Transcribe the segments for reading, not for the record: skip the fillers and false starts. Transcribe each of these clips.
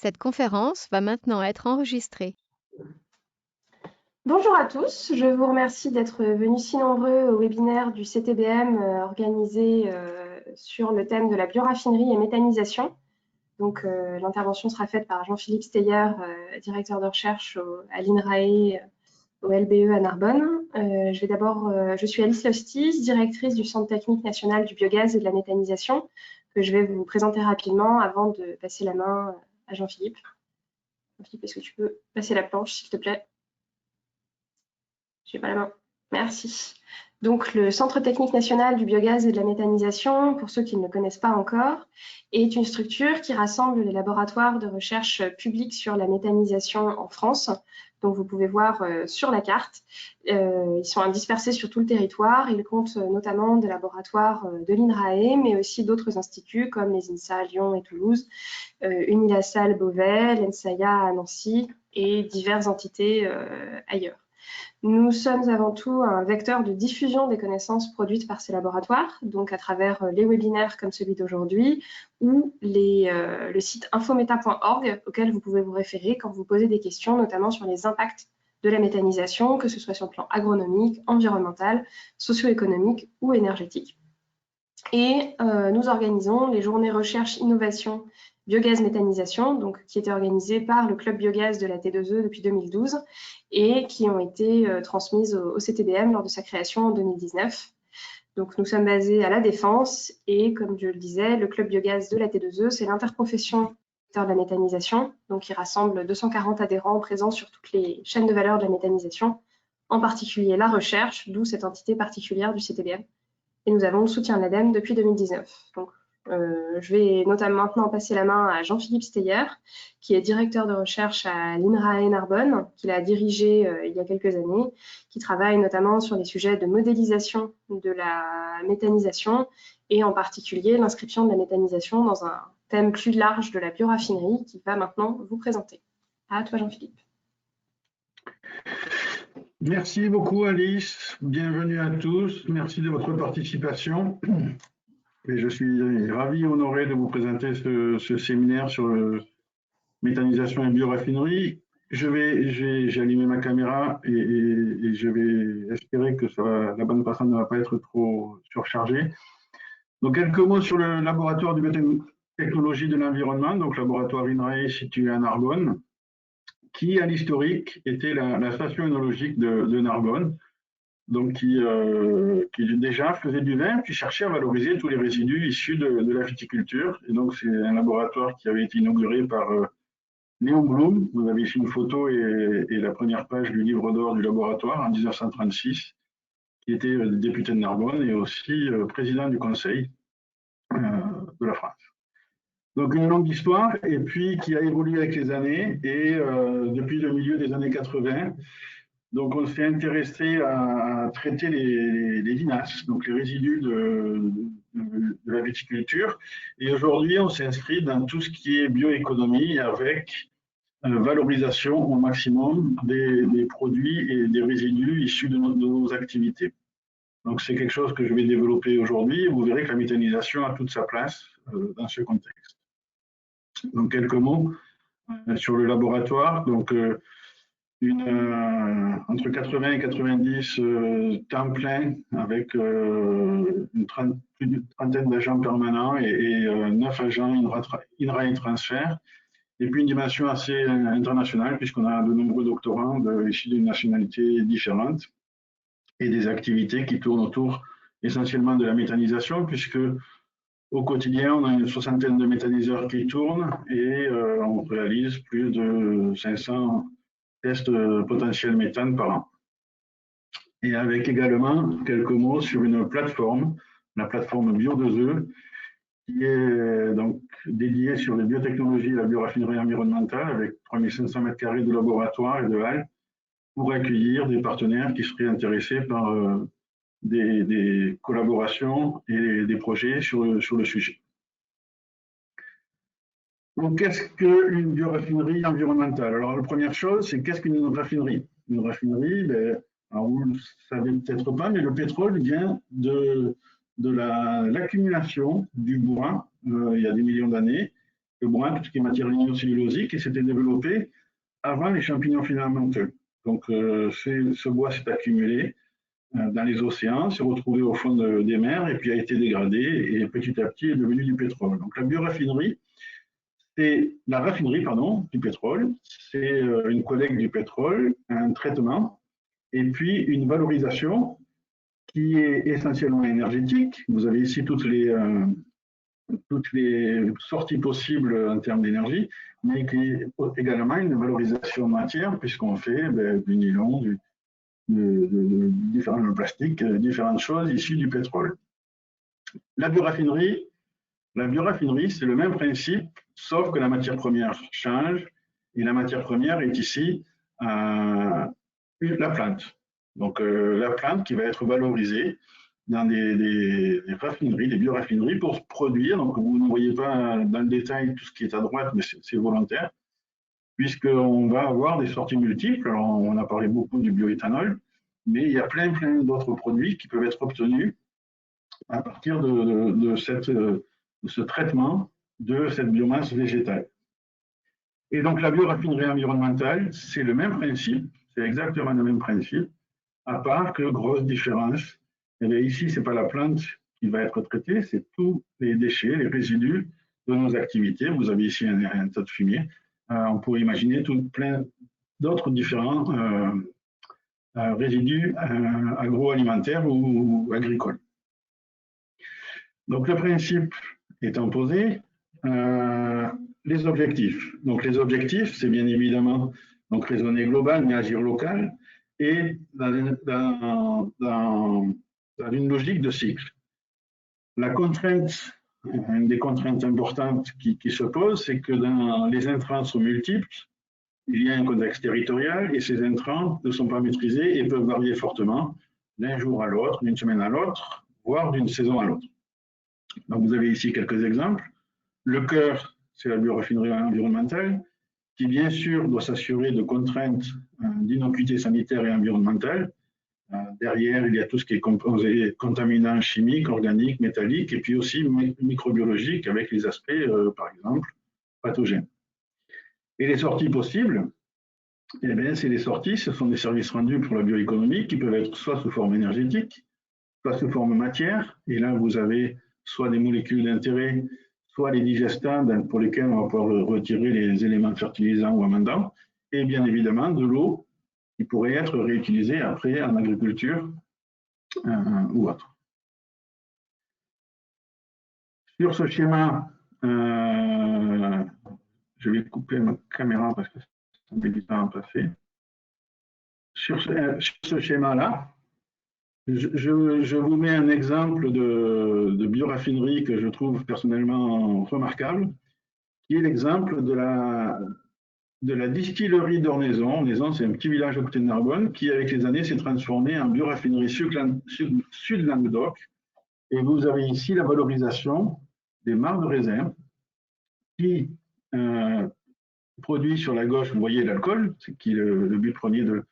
Cette conférence va maintenant être enregistrée. Bonjour à tous, je vous remercie d'être venus si nombreux au webinaire du CTBM organisé sur le thème de la bioraffinerie et méthanisation. Donc l'intervention sera faite par Jean-Philippe Steyer, directeur de recherche à l'INRAE, au LBE à Narbonne. Je suis Alice Lostis, directrice du Centre technique national du biogaz et de la méthanisation, que je vais vous présenter rapidement avant de passer la main à Jean-Philippe. Jean-Philippe, est-ce que tu peux passer la planche, s'il te plaît? Je n'ai pas la main. Merci. Donc, le Centre technique national du biogaz et de la méthanisation, pour ceux qui ne le connaissent pas encore, est une structure qui rassemble les laboratoires de recherche publics sur la méthanisation en France. Donc, vous pouvez voir sur la carte. Ils sont dispersés sur tout le territoire. Ils comptent notamment des laboratoires de l'INRAE, mais aussi d'autres instituts comme les INSA à Lyon et Toulouse, Unilassal Beauvais, l'ENSAIA à Nancy et diverses entités ailleurs. Nous sommes avant tout un vecteur de diffusion des connaissances produites par ces laboratoires, donc à travers les webinaires comme celui d'aujourd'hui ou le site infometa.org auquel vous pouvez vous référer quand vous posez des questions, notamment sur les impacts de la méthanisation, que ce soit sur le plan agronomique, environnemental, socio-économique ou énergétique. Et nous organisons les journées recherche innovation biogaz méthanisation, donc qui étaient organisées par le club biogaz de la T2E depuis 2012 et qui ont été transmises au CTBM lors de sa création en 2019. Donc nous sommes basés à La Défense et comme je le disais, le club biogaz de la T2E, c'est l'interprofession de la méthanisation, donc qui rassemble 240 adhérents présents sur toutes les chaînes de valeur de la méthanisation, en particulier la recherche, d'où cette entité particulière du CTBM. Et nous avons le soutien de l'ADEME depuis 2019. Donc, je vais notamment maintenant passer la main à Jean-Philippe Steyer, qui est directeur de recherche à l'INRAE Narbonne, qu'il a dirigé il y a quelques années, qui travaille notamment sur les sujets de modélisation de la méthanisation et en particulier l'inscription de la méthanisation dans un thème plus large de la bioraffinerie qu'il va maintenant vous présenter. À toi, Jean-Philippe. Merci beaucoup Alice, bienvenue à tous, merci de votre participation. Et je suis ravi et honoré de vous présenter ce séminaire sur méthanisation et bioraffinerie. J'ai allumé ma caméra et je vais espérer que la bande passante ne va pas être trop surchargée. Donc quelques mots sur le laboratoire de biotechnologie de l'environnement, donc laboratoire INRAE situé à Narbonne, qui, à l'historique, était la station œnologique de Narbonne, donc qui déjà faisait du vin, puis cherchait à valoriser tous les résidus issus de la viticulture. Et donc, c'est un laboratoire qui avait été inauguré par Léon Blum. Vous avez ici une photo et la première page du livre d'or du laboratoire en 1936, qui était député de Narbonne et aussi président du conseil de la France. Donc une longue histoire, et puis qui a évolué avec les années, et depuis le milieu des années 80, donc on s'est intéressé à traiter les vinasse, donc les résidus de la viticulture, et aujourd'hui on s'inscrit dans tout ce qui est bioéconomie avec valorisation au maximum des produits et des résidus issus de nos activités. Donc c'est quelque chose que je vais développer aujourd'hui, et vous verrez que la méthanisation a toute sa place dans ce contexte. Donc quelques mots sur le laboratoire. Donc entre 80 et 90 temps plein avec plus d'une trentaine d'agents permanents et 9 agents INRAE transfert. Et puis une dimension assez internationale puisqu'on a de nombreux doctorants issus d'une nationalité différente et des activités qui tournent autour essentiellement de la méthanisation puisque au quotidien, on a une soixantaine de méthaniseurs qui tournent et on réalise plus de 500 tests potentiels méthane par an. Et avec également quelques mots sur une plateforme, la plateforme Bio2E, qui est donc dédiée sur les biotechnologies et la bioraffinerie environnementale avec 3500 m² de laboratoire et de halles pour accueillir des partenaires qui seraient intéressés par des collaborations et des projets sur le sujet. Donc, qu'est-ce qu'une bioraffinerie environnementale? Alors, la première chose, c'est qu'est-ce qu'une raffinerie? Une raffinerie, alors vous ne le savez peut-être pas, mais le pétrole vient de l'accumulation du bois il y a des millions d'années le bois, tout ce qui est matière lignocellulosique, et s'était développé avant les champignons filamenteux. Donc, ce bois s'est accumulé dans les océans, s'est retrouvé au fond des mers et puis a été dégradé et petit à petit est devenu du pétrole. Donc, la raffinerie du pétrole, c'est une collecte du pétrole, un traitement et puis une valorisation qui est essentiellement énergétique. Vous avez ici toutes les sorties possibles en termes d'énergie, mais qui est également une valorisation matière, puisqu'on fait du nylon, de différents plastiques, différentes choses issues du pétrole. La bioraffinerie, c'est le même principe, sauf que la matière première change, et la matière première est ici la plante. Donc la plante qui va être valorisée dans des raffineries, des bioraffineries pour produire. Donc vous ne voyez pas dans le détail tout ce qui est à droite, mais c'est volontaire, puisqu'on va avoir des sorties multiples. Alors on a parlé beaucoup du bioéthanol, mais il y a plein d'autres produits qui peuvent être obtenus à partir de ce traitement de cette biomasse végétale. Et donc la bioraffinerie environnementale, c'est le même principe, c'est exactement le même principe, à part que grosse différence. Et bien ici, ce n'est pas la plante qui va être traitée, c'est tous les déchets, les résidus de nos activités. Vous avez ici un tas de fumier. On pourrait imaginer plein d'autres différents résidus agroalimentaires ou agricoles. Donc le principe étant posé, les objectifs. Donc les objectifs, c'est bien évidemment donc raisonner global, mais agir local, et dans une logique de cycle. La contrainte, une des contraintes importantes qui se pose, c'est que les intrants sont multiples, il y a un contexte territorial et ces intrants ne sont pas maîtrisés et peuvent varier fortement d'un jour à l'autre, d'une semaine à l'autre, voire d'une saison à l'autre. Donc vous avez ici quelques exemples. Le cœur, c'est la bioraffinerie environnementale, qui bien sûr doit s'assurer de contraintes d'innocuité sanitaire et environnementale. Derrière, il y a tout ce qui est composé contaminants chimiques, organiques, métalliques, et puis aussi microbiologiques avec les aspects, par exemple, pathogènes. Et les sorties possibles, eh bien, c'est les sorties, ce sont des services rendus pour la bioéconomie qui peuvent être soit sous forme énergétique, soit sous forme matière. Et là, vous avez soit des molécules d'intérêt, soit les digestants pour lesquels on va pouvoir retirer les éléments fertilisants ou amendants, et bien évidemment de l'eau qui pourrait être réutilisée après en agriculture ou autre. Sur ce schéma, je vais couper ma caméra parce que c'est délicat à passer. Sur ce schéma-là, je vous mets un exemple de bioraffinerie que je trouve personnellement remarquable, qui est l'exemple de la distillerie d'Ornaison. Ornaison, c'est un petit village à côté de Narbonne qui, avec les années, s'est transformé en bioraffinerie Sud-Languedoc. Et vous avez ici la valorisation des mares de raisin qui produit sur la gauche, vous voyez l'alcool, qui est le but premier de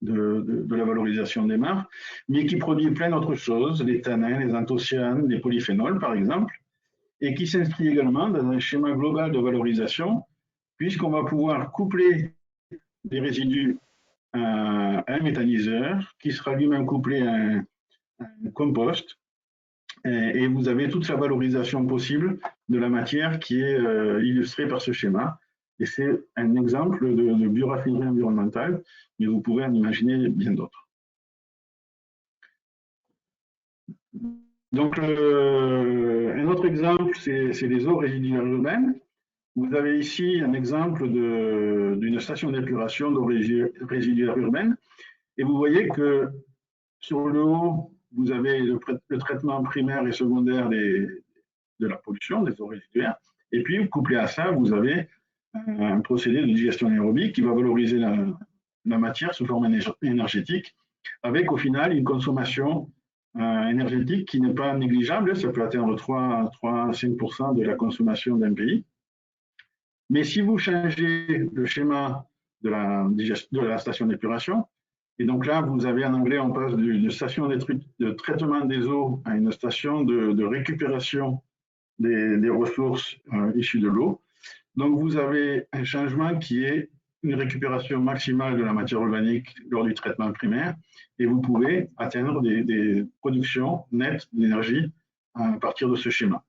la valorisation des mares, mais qui produit plein d'autres choses, les tanins, les anthocyanes, les polyphénols par exemple, et qui s'inscrit également dans un schéma global de valorisation, puisqu'on va pouvoir coupler des résidus à un méthaniseur, qui sera lui-même couplé à un compost, et vous avez toute la valorisation possible de la matière qui est illustrée par ce schéma. Et c'est un exemple de bioraffinerie environnementale, mais vous pouvez en imaginer bien d'autres. Donc, un autre exemple, c'est les eaux résiduaires urbaines. Vous avez ici un exemple d'une station d'épuration d'eau résiduaire urbaine. Et vous voyez que sur le haut, vous avez le traitement primaire et secondaire de la pollution, des eaux résiduaires. Et puis, couplé à ça, vous avez un procédé de digestion anaérobique qui va valoriser la matière sous forme énergétique, avec au final une consommation énergétique qui n'est pas négligeable. Ça peut atteindre 3 à 5% de la consommation d'un pays. Mais si vous changez le schéma de la station d'épuration, et donc là, vous avez en anglais, on passe d'une station de traitement des eaux à une station de récupération des ressources issues de l'eau. Donc, vous avez un changement qui est une récupération maximale de la matière organique lors du traitement primaire et vous pouvez atteindre des productions nettes d'énergie à partir de ce schéma.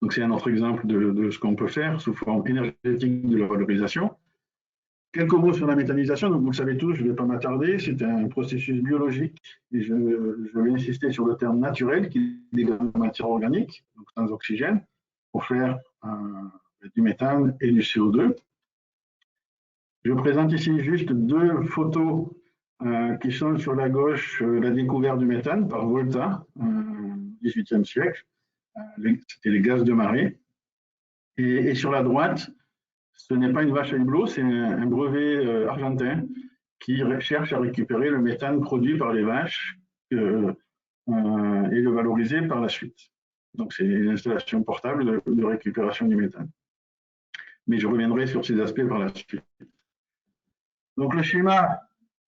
Donc, c'est un autre exemple de ce qu'on peut faire sous forme énergétique de la valorisation. Quelques mots sur la méthanisation. Donc, vous le savez tous, je ne vais pas m'attarder. C'est un processus biologique et je vais insister sur le terme naturel qui dégrade la matière organique, donc sans oxygène, pour faire du méthane et du CO2. Je présente ici juste deux photos qui sont sur la gauche, la découverte du méthane par Volta, au XVIIIe siècle. C'était les gaz de marée. Et sur la droite, ce n'est pas une vache à hublot, c'est un brevet argentin qui cherche à récupérer le méthane produit par les vaches et le valoriser par la suite. Donc c'est une installation portable de récupération du méthane. Mais je reviendrai sur ces aspects par la suite. Donc le schéma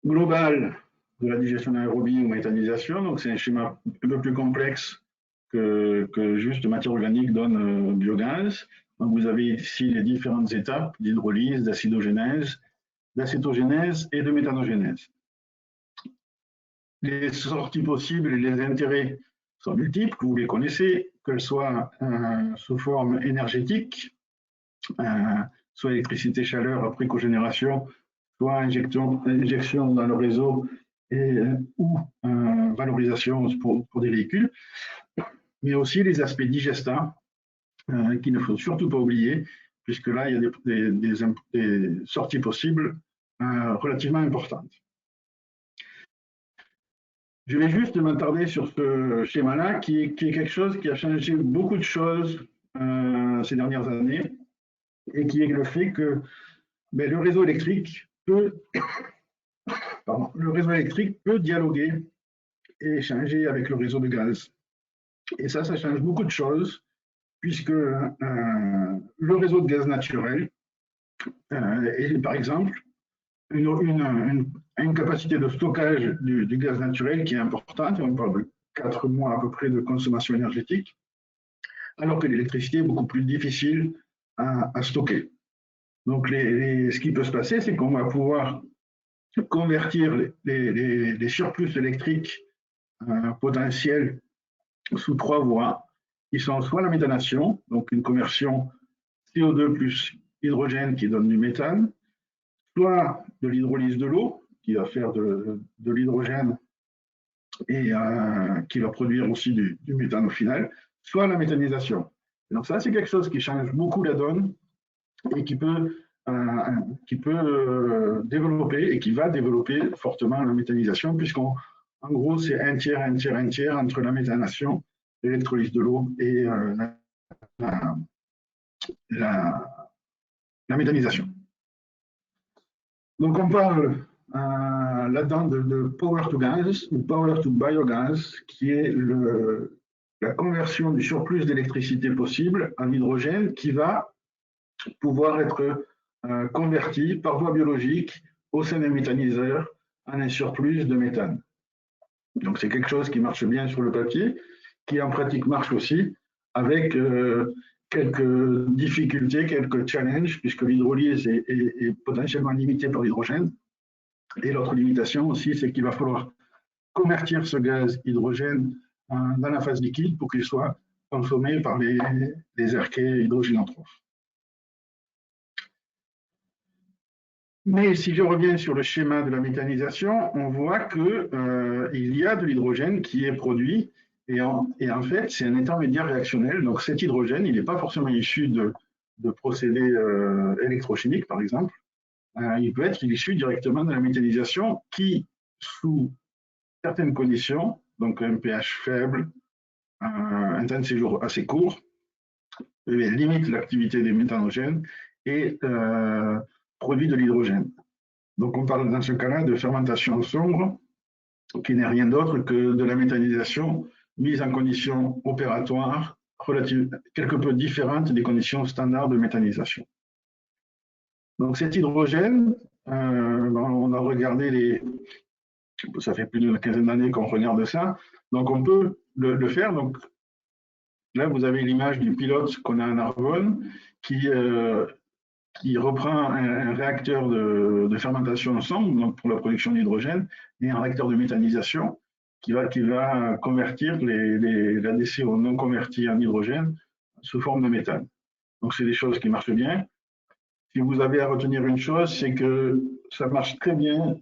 global de la digestion anaérobie ou méthanisation, donc c'est un schéma un peu plus complexe que juste matière organique donne biogaz. Donc vous avez ici les différentes étapes d'hydrolyse, d'acidogénèse, d'acétogénèse et de méthanogénèse. Les sorties possibles et les intérêts sont multiples, vous les connaissez, qu'elles soient sous forme énergétique, soit électricité, chaleur après cogénération, soit injection dans le réseau ou valorisation pour des véhicules, mais aussi les aspects digestants qu'il ne faut surtout pas oublier, puisque là, il y a des sorties possibles relativement importantes. Je vais juste m'attarder sur ce schéma-là, qui est quelque chose qui a changé beaucoup de choses ces dernières années, et qui est le fait que le réseau électrique peut dialoguer et échanger avec le réseau de gaz. Et ça change beaucoup de choses, puisque le réseau de gaz naturel est, par exemple, une capacité de stockage du gaz naturel qui est importante. On parle de 4 mois à peu près de consommation énergétique, alors que l'électricité est beaucoup plus difficile à stocker. Donc, ce qui peut se passer, c'est qu'on va pouvoir convertir les surplus électriques potentiels sous 3 voies, qui sont soit la méthanation, donc une conversion CO2 plus hydrogène qui donne du méthane, soit de l'hydrolyse de l'eau, qui va faire de l'hydrogène et qui va produire aussi du méthane au final, soit la méthanisation. Et donc ça, c'est quelque chose qui change beaucoup la donne et qui peut développer et qui va développer fortement la méthanisation, puisqu'en gros, c'est un tiers entre la méthanation, l'électrolyse de l'eau et la méthanisation. Donc on parle là-dedans de power to gas ou power to biogaz, qui est la conversion du surplus d'électricité possible en hydrogène qui va pouvoir être converti par voie biologique au sein des méthaniseurs en un surplus de méthane. Donc c'est quelque chose qui marche bien sur le papier, qui en pratique marche aussi avec quelques difficultés, quelques challenges, puisque l'hydrolyse est potentiellement limitée par l'hydrogène. Et l'autre limitation aussi, c'est qu'il va falloir convertir ce gaz hydrogène dans la phase liquide pour qu'il soit consommé par les archées hydrogénotrophes. Mais si je reviens sur le schéma de la méthanisation, on voit qu'il y a de l'hydrogène qui est produit et en fait, c'est un intermédiaire réactionnel. Donc cet hydrogène, il n'est pas forcément issu de procédés électrochimiques, par exemple. Il peut être issu directement de la méthanisation qui, sous certaines conditions, donc un pH faible, un temps de séjour assez court, limite l'activité des méthanogènes et produit de l'hydrogène. Donc on parle dans ce cas-là de fermentation sombre, qui n'est rien d'autre que de la méthanisation mise en conditions opératoires quelque peu différentes des conditions standards de méthanisation. Donc cet hydrogène, on a regardé ça fait plus d'une quinzaine d'années qu'on regarde ça, donc on peut le faire. Donc là, vous avez l'image du pilote qu'on a en Argonne, qui reprend un réacteur de fermentation ensemble, donc pour la production d'hydrogène, et un réacteur de méthanisation qui va convertir la DCO non convertie en hydrogène sous forme de méthane. Donc, c'est des choses qui marchent bien. Si vous avez à retenir une chose, c'est que ça marche très bien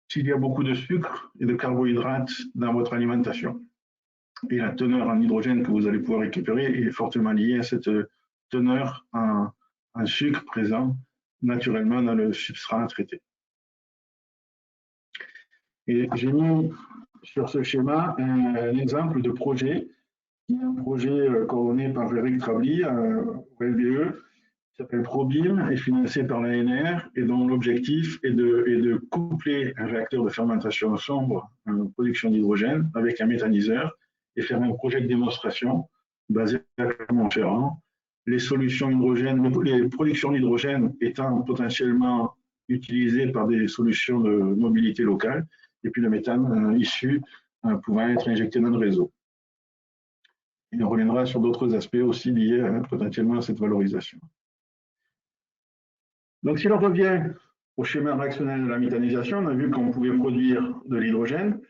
s'il y a beaucoup de sucre et de carbohydrates dans votre alimentation. Et la teneur en hydrogène que vous allez pouvoir récupérer est fortement liée à cette teneur en sucre présent naturellement dans le substrat traité. Et j'ai mis sur ce schéma un exemple de projet, qui est un projet coordonné par Eric Trabli au LBE, qui s'appelle ProBIM, est financé par l'ANR et dont l'objectif est de coupler un réacteur de fermentation sombre en production d'hydrogène avec un méthaniseur et faire un projet de démonstration basé à Clermont-Ferrand. Les solutions hydrogène, les productions d'hydrogène étant potentiellement utilisées par des solutions de mobilité locale, et puis le méthane issu pouvant être injecté dans le réseau. Il reviendra sur d'autres aspects aussi liés potentiellement à cette valorisation. Donc, si l'on revient au schéma réactionnel de la méthanisation, on a vu qu'on pouvait produire de l'hydrogène,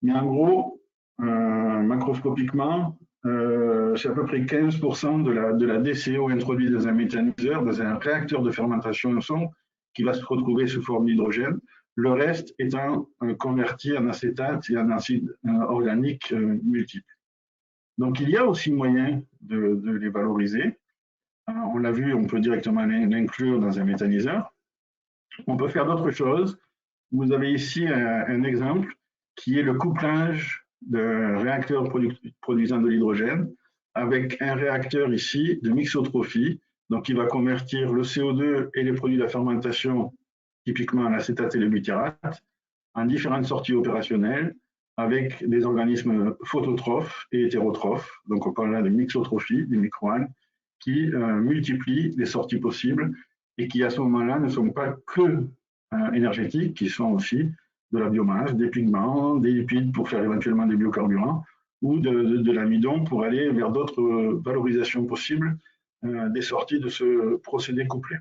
mais en gros, macroscopiquement, c'est à peu près 15% de la DCO introduite dans un méthaniseur, dans un réacteur de fermentation sombre, qui va se retrouver sous forme d'hydrogène, le reste étant converti en acétate et en acide organique multiples. Donc, il y a aussi moyen de les valoriser. On l'a vu, on peut directement l'inclure dans un méthaniseur. On peut faire d'autres choses. Vous avez ici un exemple qui est le couplage de réacteurs produisant de l'hydrogène avec un réacteur ici de mixotrophie, donc qui va convertir le CO2 et les produits de la fermentation, typiquement l'acétate et le butyrate, en différentes sorties opérationnelles avec des organismes phototrophes et hétérotrophes. Donc on parle là de mixotrophie, des microalgues, qui multiplient les sorties possibles et qui à ce moment-là ne sont pas que énergétiques, qui sont aussi de la biomasse, des pigments, des lipides pour faire éventuellement des biocarburants ou de l'amidon pour aller vers d'autres valorisations possibles des sorties de ce procédé couplé.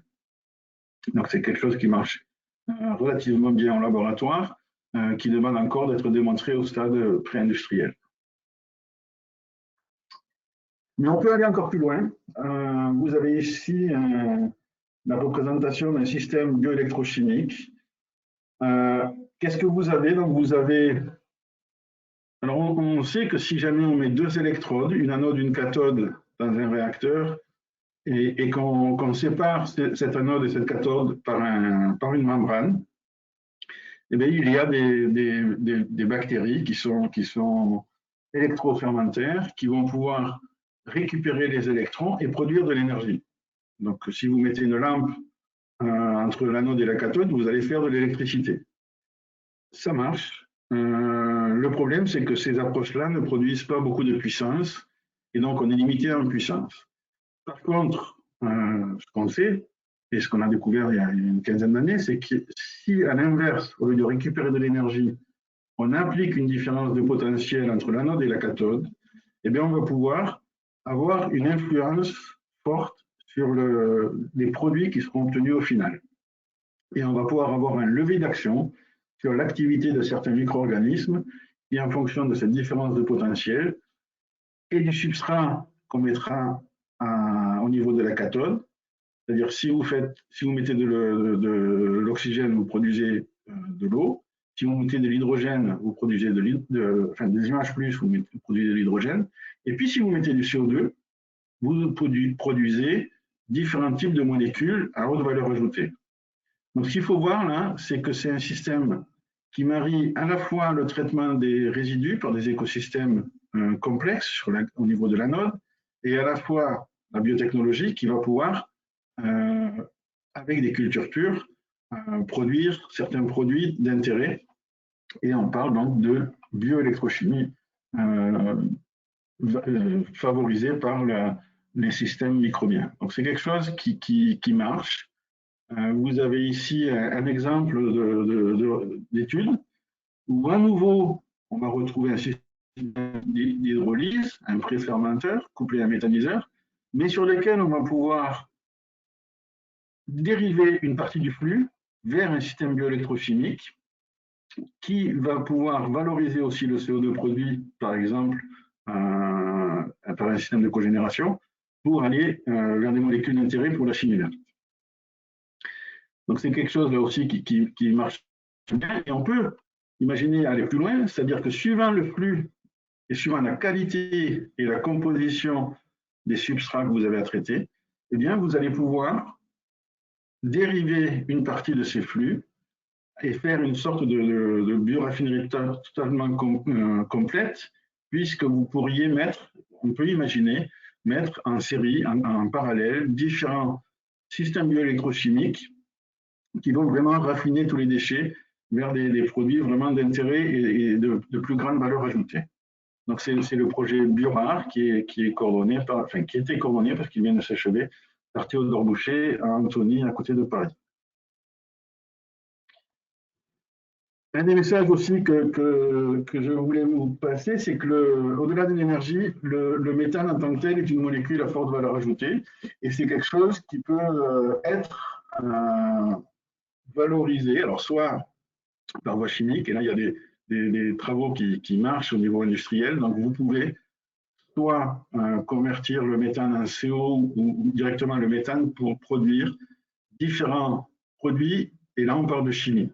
Donc c'est quelque chose qui marche relativement bien en laboratoire, qui demande encore d'être démontré au stade pré-industriel. Mais on peut aller encore plus loin. Vous avez ici la représentation d'un système bioélectrochimique. Qu'est-ce que vous avez? Donc vous avez. Alors on sait que si jamais on met deux électrodes, une anode, une cathode, dans un réacteur, et qu'on sépare cette anode et cette cathode par une membrane, eh bien, il y a des bactéries qui sont électrofermentaires, qui vont pouvoir récupérer les électrons et produire de l'énergie. Donc, si vous mettez une lampe entre l'anode et la cathode, vous allez faire de l'électricité. Ça marche. Le problème, c'est que ces approches-là ne produisent pas beaucoup de puissance, et donc on est limité en puissance. Par contre, ce qu'on sait, et ce qu'on a découvert il y a une quinzaine d'années, c'est que si, à l'inverse, au lieu de récupérer de l'énergie, on applique une différence de potentiel entre l'anode et la cathode, eh bien, on va pouvoir avoir une influence forte sur les produits qui seront obtenus au final. Et on va pouvoir avoir un levier d'action sur l'activité de certains micro-organismes qui, en fonction de cette différence de potentiel et du substrat qu'on mettra au niveau de la cathode, c'est-à-dire si vous mettez de l'oxygène, vous produisez de l'eau. Si vous mettez de l'hydrogène, vous produisez des IMH+, vous produisez de l'hydrogène. Et puis si vous mettez du CO2, vous produisez différents types de molécules à haute valeur ajoutée. Donc ce qu'il faut voir là, c'est que c'est un système qui marie à la fois le traitement des résidus par des écosystèmes complexes au niveau de l'anode, et à la fois la biotechnologie qui va pouvoir, avec des cultures pures, produire certains produits d'intérêt. Et on parle donc de bioélectrochimie favorisée par les systèmes microbiens. Donc c'est quelque chose qui marche. Vous avez ici un exemple d'étude où à nouveau on va retrouver un système d'hydrolyse, un préfermenteur couplé à un méthaniseur, mais sur lequel on va pouvoir dériver une partie du flux vers un système bioélectrochimique qui va pouvoir valoriser aussi le CO2 produit, par exemple, par un système de cogénération, pour aller vers des molécules d'intérêt pour la chimie verte. Donc c'est quelque chose là aussi qui marche bien, et on peut imaginer aller plus loin, c'est-à-dire que suivant le flux et suivant la qualité et la composition des substrats que vous avez à traiter, eh bien vous allez pouvoir dériver une partie de ces flux et faire une sorte de bioraffinerie totalement complète, puisque vous pourriez mettre, on peut imaginer, mettre en série, en parallèle, différents systèmes bioélectrochimiques qui vont vraiment raffiner tous les déchets vers des produits vraiment d'intérêt et de plus grande valeur ajoutée. Donc c'est le projet Biomar qui est coordonné qui était coordonné parce qu'il vient de s'achever par Théodore Boucher à Antony, à côté de Paris. Un des messages aussi que je voulais vous passer, c'est que au-delà de l'énergie, le méthane en tant que tel est une molécule à forte valeur ajoutée, et c'est quelque chose qui peut être valorisé, alors soit par voie chimique, et là il y a des travaux qui marchent au niveau industriel, donc vous pouvez soit convertir le méthane en CO ou directement le méthane pour produire différents produits, et là on parle de chimie.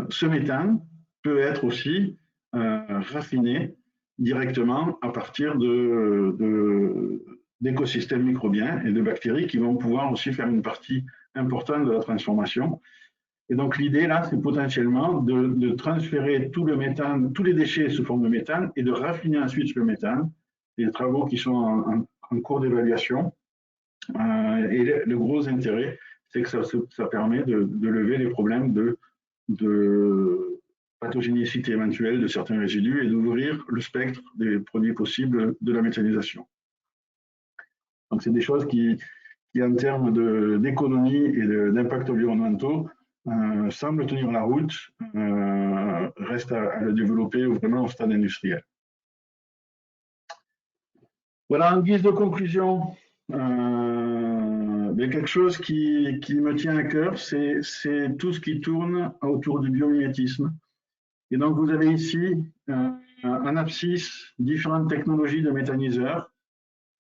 Ce méthane peut être aussi raffiné directement à partir d'écosystèmes microbiens et de bactéries qui vont pouvoir aussi faire une partie importante de la transformation. Et donc l'idée là, c'est potentiellement de transférer tout le méthane, tous les déchets sous forme de méthane et de raffiner ensuite le méthane. Des travaux qui sont en cours d'évaluation. Et le gros intérêt, c'est que ça permet de lever les problèmes de pathogénicité éventuelle de certains résidus et d'ouvrir le spectre des produits possibles de la méthanisation. Donc c'est des choses qui en termes d'économie et d'impact environnementaux, semblent tenir la route, reste à le développer vraiment au stade industriel. Voilà, en guise de conclusion, quelque chose qui me tient à cœur, c'est tout ce qui tourne autour du biomimétisme. Et donc, vous avez ici en abscisse différentes technologies de méthaniseurs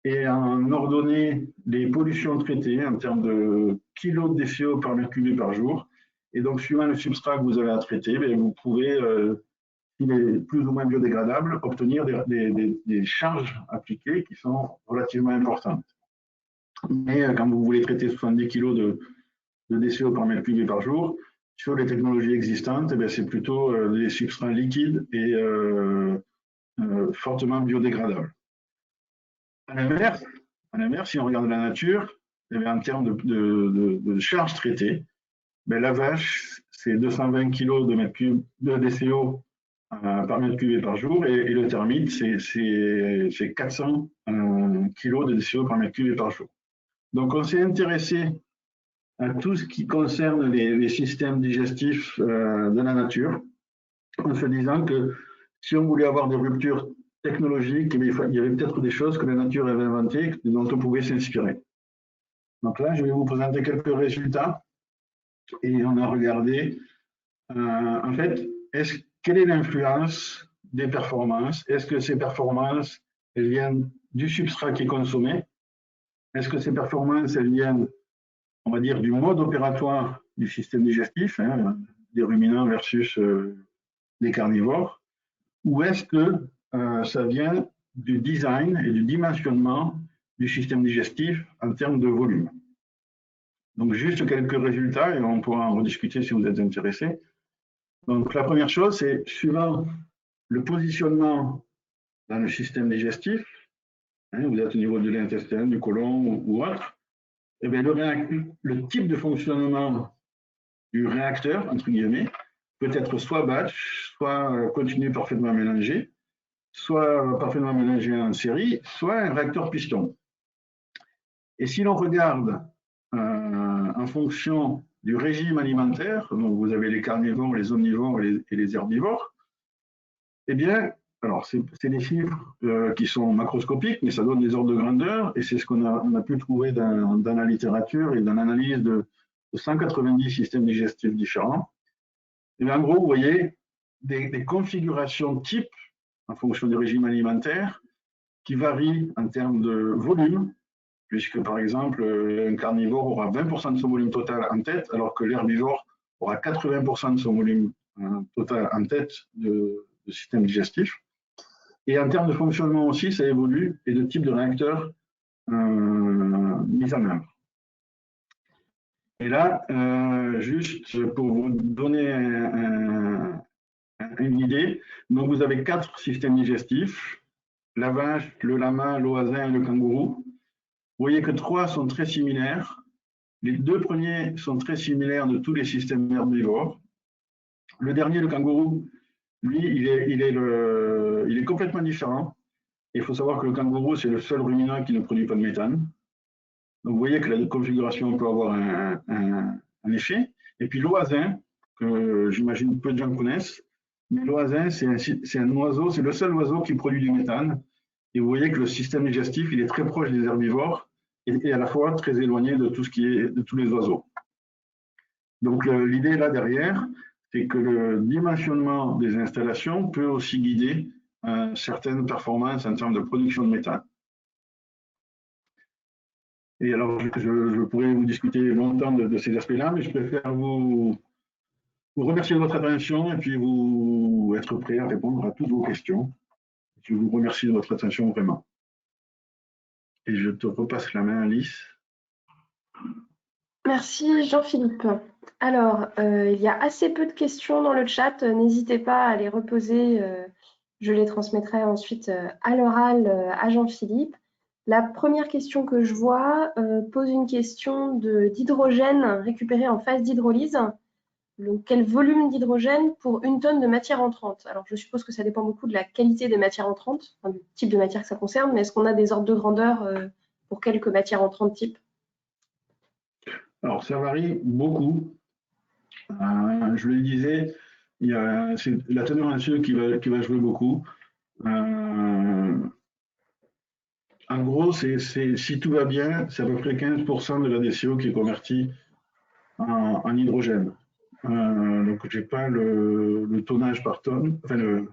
et en ordonnée des pollutions traitées en termes de kilos de DCO par mètre cubé par jour. Et donc, suivant le substrat que vous avez à traiter, vous pouvez, s'il est plus ou moins biodégradable, obtenir des charges appliquées qui sont relativement importantes. Mais quand vous voulez traiter 70 kg de DCO par mètre cubé par jour, sur les technologies existantes, c'est plutôt des substrats liquides et fortement biodégradables. À l'inverse, si on regarde la nature, en termes de charges traitées, la vache, c'est 220 kg de DCO par mètre cubé par jour, et le termite, c'est 400 kg de DCO par mètre cubé par jour. Donc, on s'est intéressé à tout ce qui concerne les systèmes digestifs de la nature, en se disant que si on voulait avoir des ruptures technologiques, il y avait peut-être des choses que la nature avait inventées et dont on pouvait s'inspirer. Donc là, je vais vous présenter quelques résultats. Et on a regardé, en fait, quelle est l'influence des performances? Est-ce que ces performances, elles viennent du substrat qui est consommé? Est-ce que ces performances, elles viennent, on va dire, du mode opératoire du système digestif, des ruminants versus des carnivores? Ou est-ce que ça vient du design et du dimensionnement du système digestif en termes de volume? Donc, juste quelques résultats et on pourra en rediscuter si vous êtes intéressés. Donc, la première chose, c'est suivant le positionnement dans le système digestif, vous êtes au niveau de l'intestin, du côlon ou autre, et le type de fonctionnement du réacteur, entre guillemets, peut être soit batch, soit continu parfaitement mélangé, soit parfaitement mélangé en série, soit un réacteur piston. Et si l'on regarde en fonction du régime alimentaire, donc vous avez les carnivores, les omnivores et les herbivores, eh bien, alors, c'est des chiffres qui sont macroscopiques, mais ça donne des ordres de grandeur, et c'est ce on a pu trouver dans la littérature et dans l'analyse de 190 systèmes digestifs différents. Et en gros, vous voyez des configurations types en fonction du régime alimentaire qui varient en termes de volume, puisque par exemple, un carnivore aura 20% de son volume total en tête, alors que l'herbivore aura 80% de son volume total en tête de système digestif. Et en termes de fonctionnement aussi, ça évolue, et de type de réacteur mis en œuvre. Et là, juste pour vous donner une idée, donc vous avez 4 systèmes digestifs, la vache, le lama, l'oasin et le kangourou. Vous voyez que 3 sont très similaires. Les 2 premiers sont très similaires de tous les systèmes herbivores. Le dernier, le kangourou, lui, il est complètement différent. Il faut savoir que le kangourou, c'est le seul ruminant qui ne produit pas de méthane. Donc, vous voyez que la configuration peut avoir un effet. Et puis, l'oisin, que j'imagine peu de gens connaissent, mais l'oisin, c'est un oiseau, c'est le seul oiseau qui produit du méthane. Et vous voyez que le système digestif, il est très proche des herbivores et à la fois très éloigné de tout ce qui est de tous les oiseaux. Donc, l'idée là derrière, c'est que le dimensionnement des installations peut aussi guider certaines performances en termes de production de méthane. Et alors, je pourrais vous discuter longtemps de ces aspects-là, mais je préfère vous remercier de votre attention et puis vous être prêt à répondre à toutes vos questions. Je vous remercie de votre attention vraiment. Et je te repasse la main, Alice. Merci Jean-Philippe. Alors, il y a assez peu de questions dans le chat. N'hésitez pas à les reposer. Je les transmettrai ensuite à l'oral à Jean-Philippe. La première question que je vois pose une question d'hydrogène récupéré en phase d'hydrolyse. Donc, quel volume d'hydrogène pour 1 tonne de matière entrante? Alors, je suppose que ça dépend beaucoup de la qualité des matières entrantes, enfin, du type de matière que ça concerne, mais est-ce qu'on a des ordres de grandeur pour quelques matières entrantes type? Alors, ça varie beaucoup. Je le disais, c'est la teneur en cieux qui va jouer beaucoup. En gros, si tout va bien, c'est à peu près 15% de la DCO qui est convertie en hydrogène. Donc, je n'ai pas le tonnage par tonne, enfin le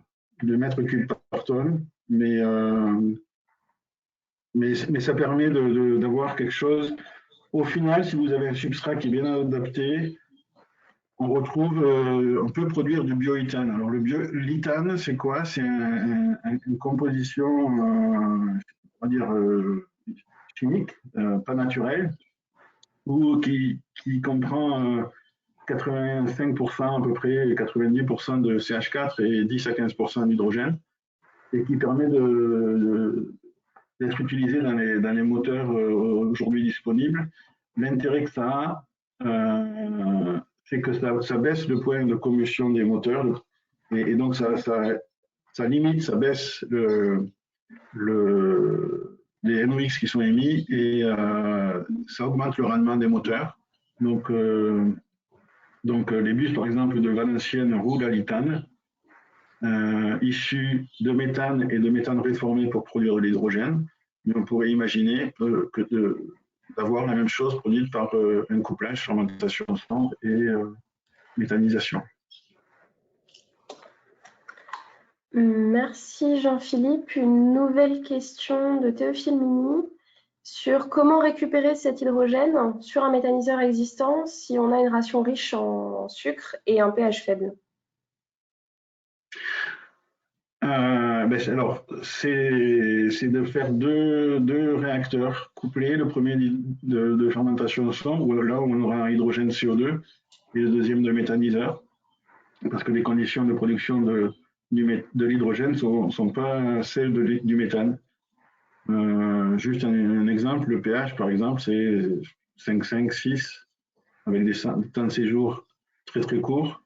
mètre cube par tonne, mais ça permet d'avoir quelque chose. Au final, si vous avez un substrat qui est bien adapté, on peut produire du bioéthane. Alors, l'ithane, c'est quoi? C'est une composition, on va dire, chimique, pas naturelle, ou qui comprend 85% à peu près, 90% de CH4 et 10 à 15% d'hydrogène, et qui permet d'être utilisé dans les moteurs aujourd'hui disponibles. L'intérêt que ça a, c'est que ça baisse le point de combustion des moteurs, et donc ça limite, ça baisse les NOx qui sont émis, et ça augmente le rendement des moteurs. Donc les bus, par exemple, de Valenciennes roulent à l'ithane, issus de méthane et de méthane réformé pour produire de l'hydrogène. Mais on pourrait imaginer d'avoir la même chose produite par un couplage, fermentation ensemble et méthanisation. Merci Jean-Philippe. Une nouvelle question de Théophile Mini sur comment récupérer cet hydrogène sur un méthaniseur existant si on a une ration riche en sucre et un pH faible. Alors, c'est de faire deux réacteurs couplés. Le premier de fermentation ensemble, là où on aura un hydrogène CO2, et le deuxième de méthaniseur, parce que les conditions de production de l'hydrogène ne sont pas celles du méthane. Juste un exemple, le pH, par exemple, c'est 5,5, 6, avec des temps de séjour très très courts.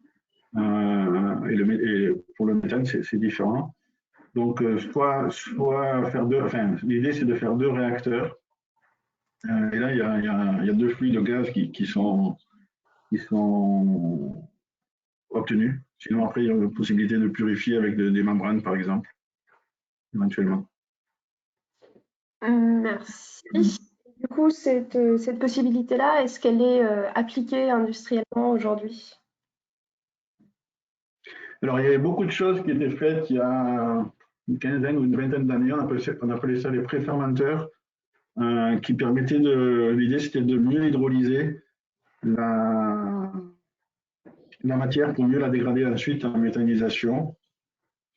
Et pour le méthane, c'est différent. Donc, soit faire l'idée, c'est de faire 2 réacteurs. Et là, il y a 2 flux de gaz qui sont obtenus. Sinon, après, il y a la possibilité de purifier avec des membranes, par exemple. éventuellement. Merci. Du coup, cette possibilité-là, est-ce qu'elle est appliquée industriellement aujourd'hui? Alors, il y avait beaucoup de choses qui étaient faites il y a une quinzaine ou une vingtaine d'années. On appelait ça les préfermenteurs, qui permettaient l'idée, c'était de mieux hydrolyser la matière pour mieux la dégrader ensuite en méthanisation.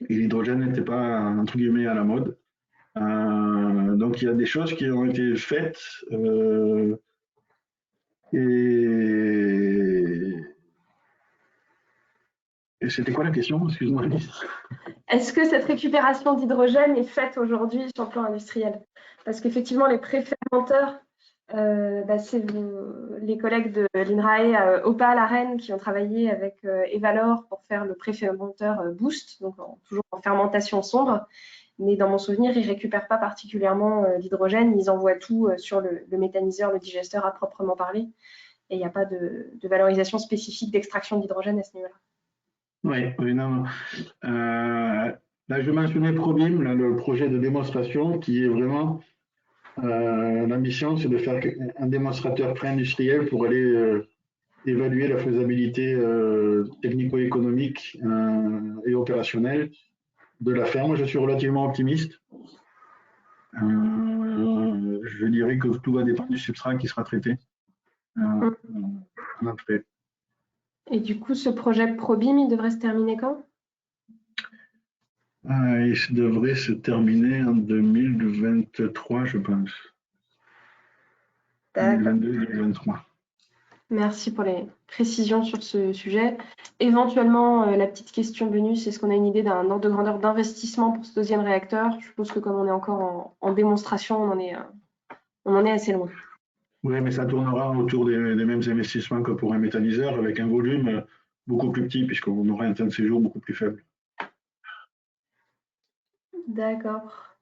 Et l'hydrogène n'était pas, entre guillemets, à la mode. Donc, il y a des choses qui ont été faites et c'était quoi la question? Excuse-moi, Alice. Est-ce que cette récupération d'hydrogène est faite aujourd'hui sur le plan industriel? Parce qu'effectivement, les préfermenteurs, c'est les collègues de l'INRAE Opal à Rennes qui ont travaillé avec Evalor pour faire le préfermenteur Boost, donc toujours en fermentation sombre. Mais dans mon souvenir, ils ne récupèrent pas particulièrement l'hydrogène, ils envoient tout sur le méthaniseur, le digesteur à proprement parler. Et il n'y a pas de valorisation spécifique d'extraction d'hydrogène à ce niveau-là. Oui, non. Là, je mentionnais Probim, là, le projet de démonstration, qui est vraiment l'ambition, c'est de faire un démonstrateur pré-industriel pour aller évaluer la faisabilité technico-économique et opérationnelle de la ferme. Je suis relativement optimiste. Je dirais que tout va dépendre du substrat qui sera traité en entrée. Et du coup, ce projet Probim, il devrait se terminer quand? Il devrait se terminer en 2023, je pense. 2022-2023. Merci pour les précisions sur ce sujet. Éventuellement, la petite question bonus, est-ce qu'on a une idée d'un ordre de grandeur d'investissement pour ce deuxième réacteur? Je suppose que comme on est encore en démonstration, on en est assez loin. Oui, mais ça tournera autour des mêmes investissements que pour un méthaniseur, avec un volume beaucoup plus petit, puisqu'on aura un temps de séjour beaucoup plus faible. D'accord.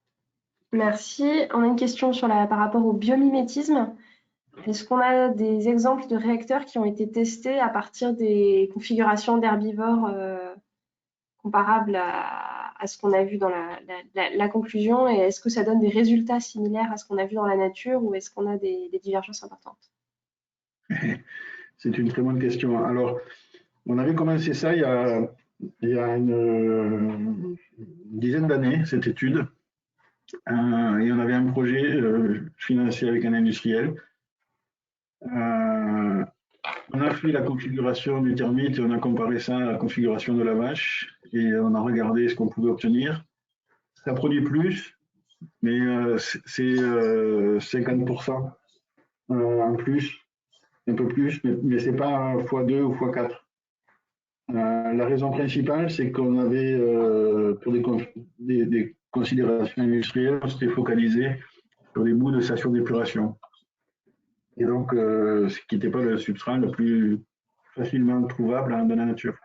Merci. On a une question par rapport au biomimétisme. Est-ce qu'on a des exemples de réacteurs qui ont été testés à partir des configurations d'herbivores comparables à ce qu'on a vu dans la conclusion? Et est-ce que ça donne des résultats similaires à ce qu'on a vu dans la nature ou est-ce qu'on a des divergences importantes? C'est une très bonne question. Alors, on avait commencé ça il y a une dizaine d'années, cette étude. Et on avait un projet financé avec un industriel. On a fait la configuration du thermite et on a comparé ça à la configuration de la vache et on a regardé ce qu'on pouvait obtenir. Ça produit plus, mais c'est 50% en plus, un peu plus, mais c'est pas x2 ou x4. La raison principale, c'est qu'on avait, pour des considérations industrielles, on s'était focalisé sur les bouts de station d'épuration. Et donc, ce qui n'était pas le substrat le plus facilement trouvable dans la nature.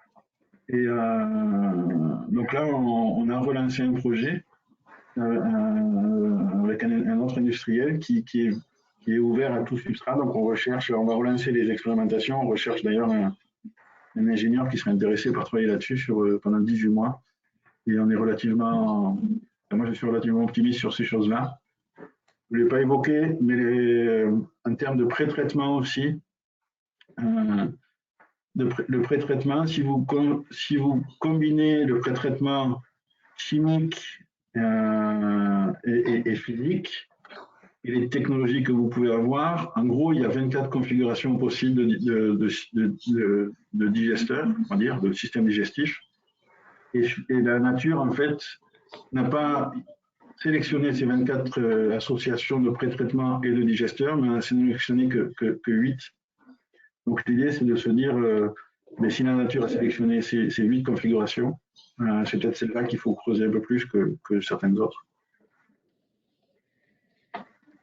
Et donc là, on a relancé un projet avec un autre industriel qui est ouvert à tout substrat. Donc on va relancer les expérimentations. On recherche d'ailleurs un ingénieur qui serait intéressé par travailler là-dessus pendant 18 mois. Et on est moi je suis relativement optimiste sur ces choses-là. Je ne l'ai pas évoqué, mais en termes de pré-traitement aussi, le pré-traitement, si vous combinez le pré-traitement chimique et physique et les technologies que vous pouvez avoir, en gros, il y a 24 configurations possibles de digesteurs, on va dire, de système digestif. Et la nature, en fait, n'a pas sélectionné ces 24 associations de pré-traitement et de digesteurs, mais n'a sélectionné que 8. Donc l'idée, c'est de se dire, mais si la nature a sélectionné ces 8 configurations, c'est peut-être celle-là qu'il faut creuser un peu plus que certaines autres.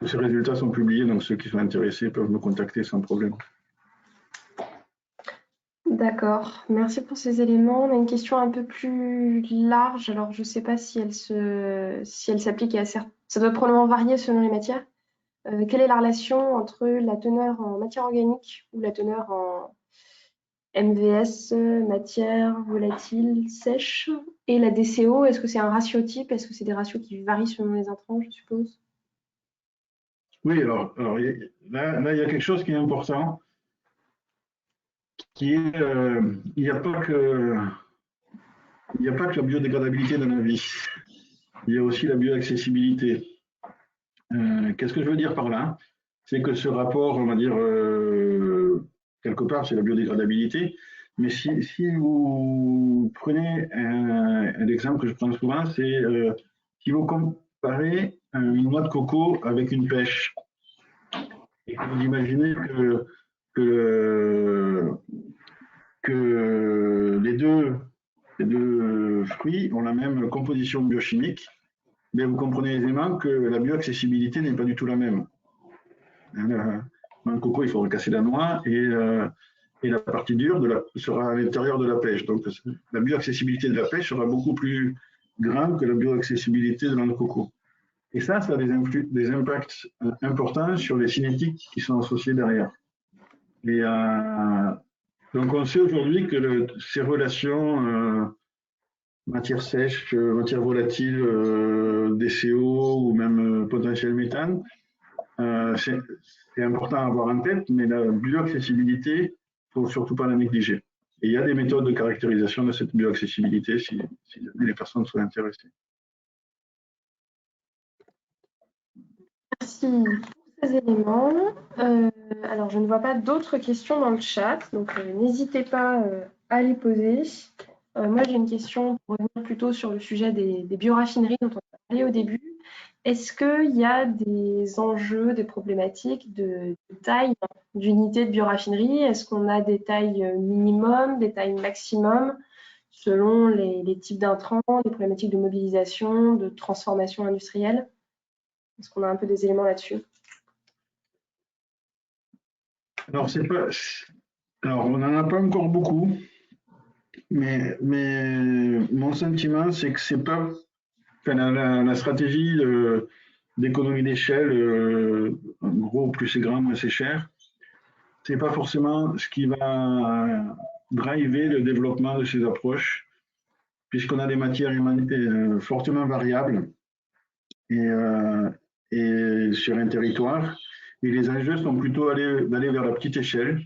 Ces résultats sont publiés, donc ceux qui sont intéressés peuvent me contacter sans problème. D'accord, merci pour ces éléments. On a une question un peu plus large. Alors, je ne sais pas si elle s'applique à certains. Ça doit probablement varier selon les matières. Quelle est la relation entre la teneur en matière organique ou la teneur MVS, matière volatile sèche, et la DCO, est-ce que c'est un ratio type? Est-ce que c'est des ratios qui varient selon les intrants, je suppose? Oui, alors là, il y a quelque chose qui est important, qui est, il n'y a pas que la biodégradabilité dans la vie, il y a aussi la bioaccessibilité. Qu'est-ce que je veux dire par là? C'est que ce rapport, on va dire, quelque part, c'est la biodégradabilité, mais si vous prenez un exemple que je prends souvent, c'est si vous comparez une noix de coco avec une pêche, et que vous imaginez que, que les deux fruits ont la même composition biochimique, mais vous comprenez aisément que la bioaccessibilité n'est pas du tout la même. Dans le coco, il faudra casser la noix et la partie dure sera à l'intérieur de la pêche. Donc la bioaccessibilité de la pêche sera beaucoup plus grande que la bioaccessibilité de le coco. Et ça a des impacts importants sur les cinétiques qui sont associés derrière. Et donc on sait aujourd'hui que ces relations matière sèche, matière volatile, DCO ou même potentiel méthane, c'est important à avoir en tête, mais la bioaccessibilité, il ne faut surtout pas la négliger. Et il y a des méthodes de caractérisation de cette bioaccessibilité si les personnes sont intéressées. Merci pour ces éléments. Alors, je ne vois pas d'autres questions dans le chat, donc n'hésitez pas à les poser. Moi, j'ai une question pour revenir plutôt sur le sujet des bioraffineries dont on a parlé au début. Est-ce qu'il y a des enjeux, des problématiques de taille d'unité de bioraffinerie? Est-ce qu'on a des tailles minimum, des tailles maximum, selon les types d'intrants, les problématiques de mobilisation, de transformation industrielle? Est-ce qu'on a un peu des éléments là-dessus? Alors, on n'en a pas encore beaucoup, mais mon sentiment, c'est que c'est pas la stratégie d'économie d'échelle, en gros, plus c'est grand, moins c'est cher, c'est pas forcément ce qui va driver le développement de ces approches, puisqu'on a des matières fortement variables et sur un territoire, et les enjeux sont plutôt d'aller vers la petite échelle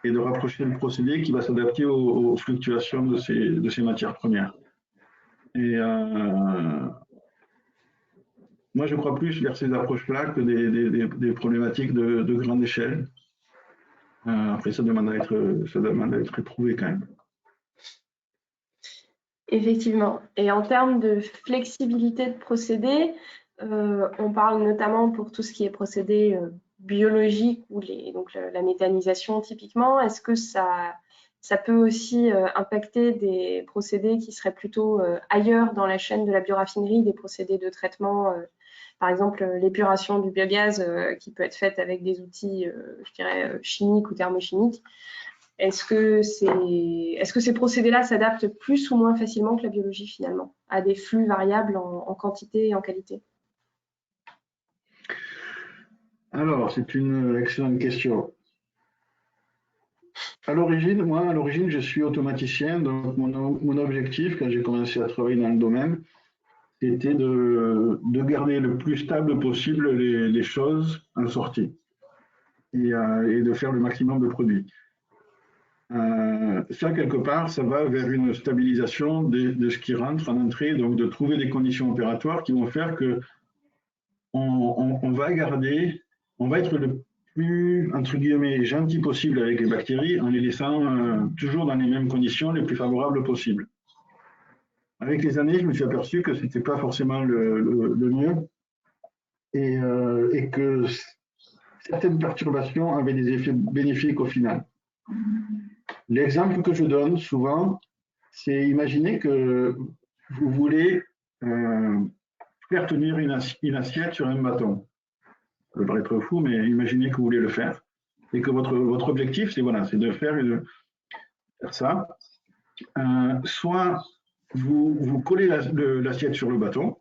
et de rapprocher le procédé qui va s'adapter aux fluctuations de ces matières premières. Et moi, je crois plus vers ces approches-là que des problématiques de grande échelle. Après, ça demande à être éprouvé quand même. Effectivement. Et en termes de flexibilité de procédé, on parle notamment pour tout ce qui est procédé biologique ou donc la méthanisation typiquement. Est-ce que ça peut aussi impacter des procédés qui seraient plutôt ailleurs dans la chaîne de la bioraffinerie, des procédés de traitement, par exemple l'épuration du biogaz qui peut être faite avec des outils, je dirais, chimiques ou thermochimiques? Est-ce que ces procédés-là s'adaptent plus ou moins facilement que la biologie finalement, à des flux variables en quantité et en qualité? Alors, c'est une excellente question. À l'origine, je suis automaticien, donc mon objectif, quand j'ai commencé à travailler dans le domaine, c'était de garder le plus stable possible les choses en sortie et de faire le maximum de produits. Ça, quelque part, ça va vers une stabilisation de ce qui rentre en entrée, donc de trouver des conditions opératoires qui vont faire que on va être le plus, entre guillemets, gentil possible avec les bactéries en les laissant toujours dans les mêmes conditions les plus favorables possibles. Avec les années, je me suis aperçu que ce n'était pas forcément le mieux et que certaines perturbations avaient des effets bénéfiques au final. L'exemple que je donne souvent, c'est imaginer que vous voulez faire tenir une assiette sur un bâton. Ça peut paraître fou, mais imaginez que vous voulez le faire et que votre objectif, c'est de faire ça. Soit vous collez l'assiette sur le bâton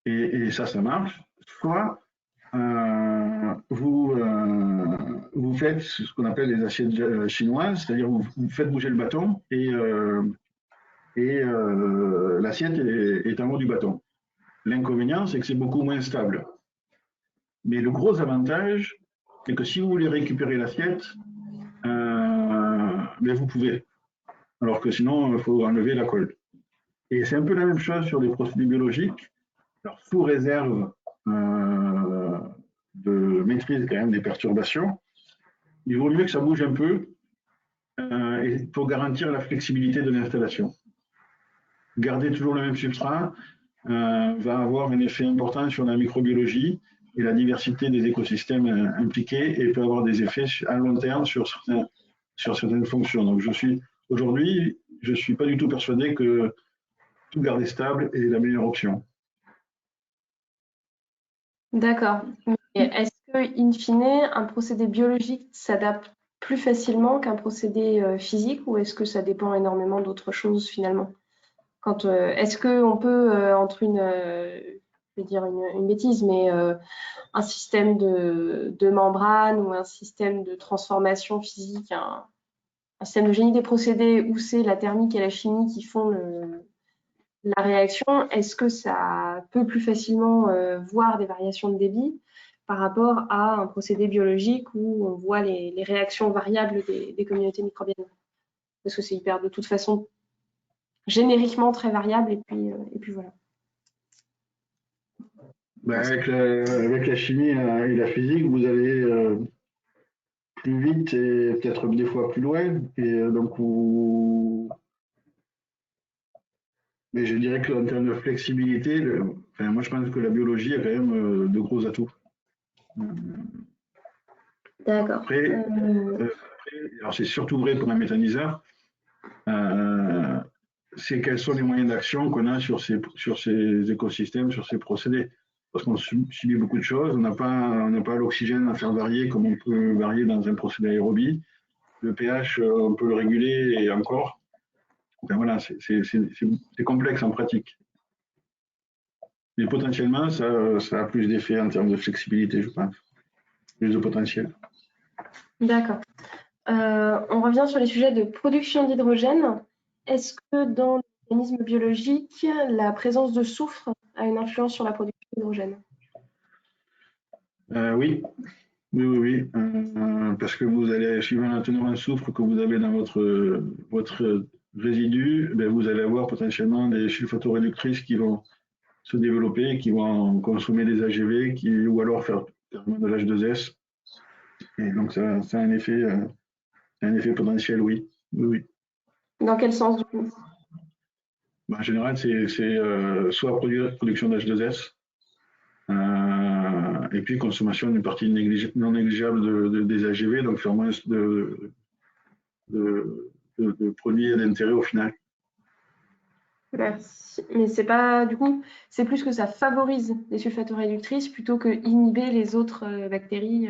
et ça marche, soit vous vous faites ce qu'on appelle les assiettes chinoises, c'est-à-dire vous faites bouger le bâton et l'assiette est en haut du bâton. L'inconvénient, c'est que c'est beaucoup moins stable. Mais le gros avantage, c'est que si vous voulez récupérer l'assiette, ben vous pouvez. Alors que sinon, il faut enlever la colle. Et c'est un peu la même chose sur les procédés biologiques. Alors, sous réserve de maîtrise quand même des perturbations, il vaut mieux que ça bouge un peu pour garantir la flexibilité de l'installation. Garder toujours le même substrat va avoir un effet important sur la microbiologie et la diversité des écosystèmes impliqués et peut avoir des effets à long terme sur certaines fonctions. Donc aujourd'hui, je ne suis pas du tout persuadé que tout garder stable est la meilleure option. D'accord. Mais est-ce que, in fine, un procédé biologique s'adapte plus facilement qu'un procédé physique, ou est-ce que ça dépend énormément d'autres choses finalement? Est-ce qu'on peut, entre je vais dire une bêtise, mais un système de membrane ou un système de transformation physique, un système de génie des procédés où c'est la thermique et la chimie qui font la réaction, est-ce que ça peut plus facilement voir des variations de débit par rapport à un procédé biologique où on voit les réactions variables des communautés microbiennes? Parce que c'est hyper, de toute façon, génériquement très variable, et puis voilà. Ben, avec la chimie et la physique, vous allez plus vite et peut-être des fois plus loin. Et donc, mais je dirais qu'en termes de flexibilité, moi je pense que la biologie a quand même de gros atouts. D'accord. Après, alors c'est surtout vrai pour un méthaniseur, c'est quels sont les moyens d'action qu'on a sur ces écosystèmes, sur ces procédés. Parce qu'on subit beaucoup de choses, on n'a pas l'oxygène à faire varier comme on peut varier dans un procédé aérobie. Le pH, on peut le réguler et encore. Ben voilà, c'est complexe en pratique. Mais potentiellement, ça a plus d'effet en termes de flexibilité, je pense. Plus de potentiel. D'accord. On revient sur les sujets de production d'hydrogène. Est-ce que dans l'organisme biologique, la présence de soufre a une influence sur la production d'hydrogène? Oui, parce que vous allez, suivant la teneur en soufre que vous avez dans votre résidu, ben vous allez avoir potentiellement des sulfatoréductrices qui vont se développer, qui vont consommer des AGV, ou alors faire de l'H2S. Et donc ça a un effet potentiel, oui. Dans quel sens du coup? En général, c'est soit production d'H2S, et puis consommation d'une partie non négligeable des AGV, donc faire moins de produits d'intérêt au final. Merci. Mais c'est pas, du coup, c'est plus que ça favorise les sulfatoréductrices plutôt que inhiber les autres bactéries.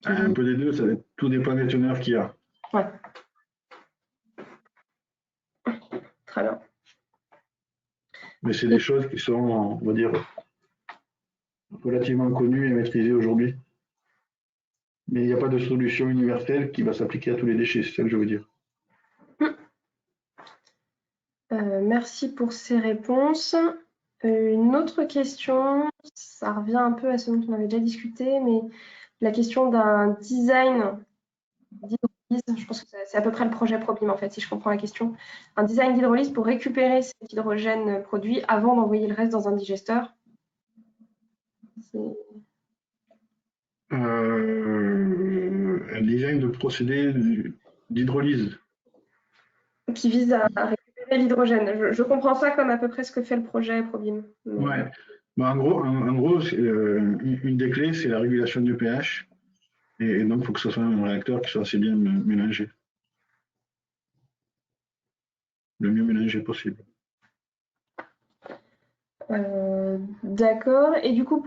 Un peu des deux, tout dépend des teneurs qu'il y a. Ouais. Très bien. Mais c'est des choses qui sont, on va dire, relativement connues et maîtrisées aujourd'hui. Mais il n'y a pas de solution universelle qui va s'appliquer à tous les déchets, c'est ça que je veux dire. Merci pour ces réponses. Une autre question, ça revient un peu à ce dont on avait déjà discuté, mais la question d'un design d'hydrolyse, je pense que c'est à peu près le projet ProBIM en fait, si je comprends la question. Un design d'hydrolyse pour récupérer cet hydrogène produit avant d'envoyer le reste dans un digesteur. Un design de procédé d'hydrolyse. Qui vise à récupérer l'hydrogène. Je comprends ça comme à peu près ce que fait le projet ProBIM. Ouais. En gros, une des clés, c'est la régulation du pH. Et donc, il faut que ce soit un réacteur qui soit assez bien mélangé. Le mieux mélangé possible. D'accord. Et du coup,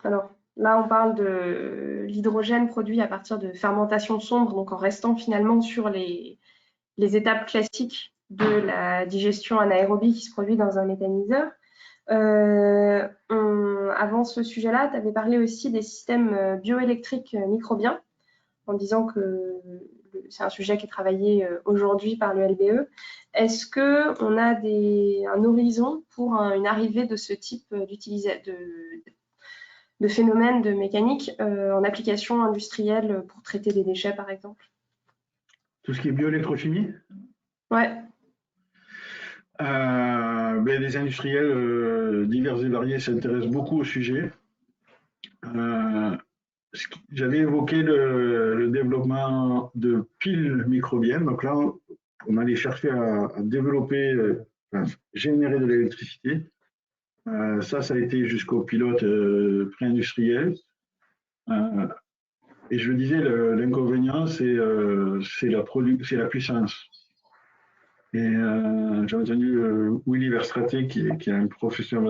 alors là, on parle de l'hydrogène produit à partir de fermentation sombre, donc en restant finalement sur les étapes classiques de la digestion anaérobie qui se produit dans un méthaniseur. Avant ce sujet-là, tu avais parlé aussi des systèmes bioélectriques microbiens, en disant que c'est un sujet qui est travaillé aujourd'hui par le LBE. Est-ce qu'on a un horizon pour une arrivée de ce type de phénomène de mécanique en application industrielle pour traiter des déchets, par exemple? Tout ce qui est bioélectrochimie? Ouais. Les industriels divers et variés s'intéressent beaucoup au sujet. J'avais évoqué le développement de piles microbiennes. Donc là, on allait chercher à développer, générer de l'électricité. Ça a été jusqu'au pilote pré-industriel. Et je le disais, l'inconvénient, c'est la puissance. Et j'ai entendu Willy Verstraete, qui est un professeur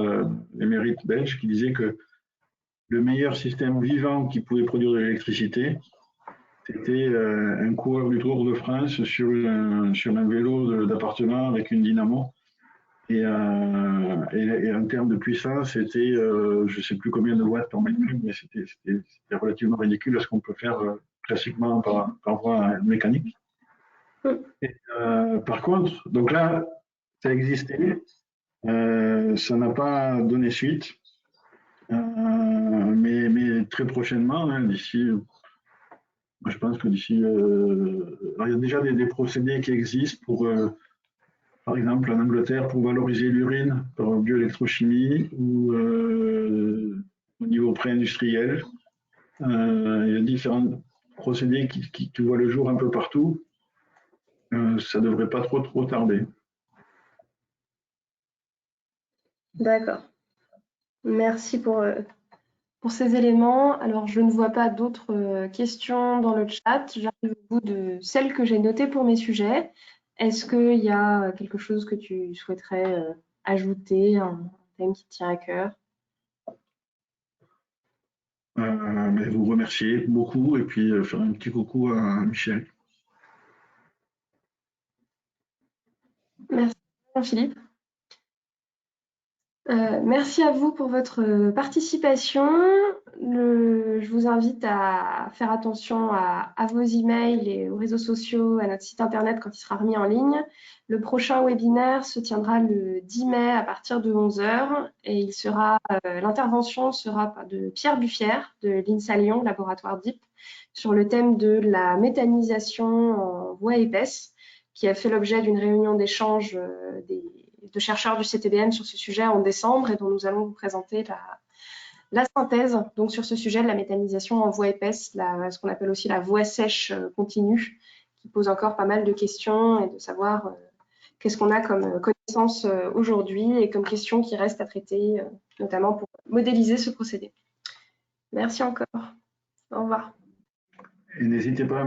émérite belge, qui disait que le meilleur système vivant qui pouvait produire de l'électricité, c'était un coureur du Tour de France sur un vélo d'appartement avec une dynamo. Et en termes de puissance, c'était, je ne sais plus combien de watts par mètre cube, mais c'était relativement ridicule à ce qu'on peut faire classiquement par voie mécanique. Et, par contre, donc là, ça existait, ça n'a pas donné suite, mais très prochainement, hein, je pense que d'ici, il y a déjà des procédés qui existent pour, par exemple, en Angleterre, pour valoriser l'urine par bioélectrochimie ou au niveau pré-industriel. Il y a différents procédés qui voient le jour un peu partout. Ça ne devrait pas trop tarder. D'accord. Merci pour ces éléments. Alors, je ne vois pas d'autres questions dans le chat. J'arrive au bout de celles que j'ai notées pour mes sujets. Est-ce qu'il y a quelque chose que tu souhaiterais ajouter, un thème qui te tient à cœur? Vous remercier beaucoup et puis faire un petit coucou à Michel. Merci, Jean-Philippe. Merci à vous pour votre participation. Je vous invite à faire attention à vos emails et aux réseaux sociaux, à notre site internet quand il sera remis en ligne. Le prochain webinaire se tiendra le 10 mai à partir de 11 h et l'intervention sera de Pierre Buffière de l'INSA Lyon, laboratoire DIP, sur le thème de la méthanisation en voie épaisse, qui a fait l'objet d'une réunion d'échange de chercheurs du CTBM sur ce sujet en décembre et dont nous allons vous présenter la synthèse donc sur ce sujet de la méthanisation en voie épaisse, ce qu'on appelle aussi la voie sèche continue, qui pose encore pas mal de questions et de savoir qu'est-ce qu'on a comme connaissance aujourd'hui et comme questions qui restent à traiter, notamment pour modéliser ce procédé. Merci encore. Au revoir. Et n'hésitez pas à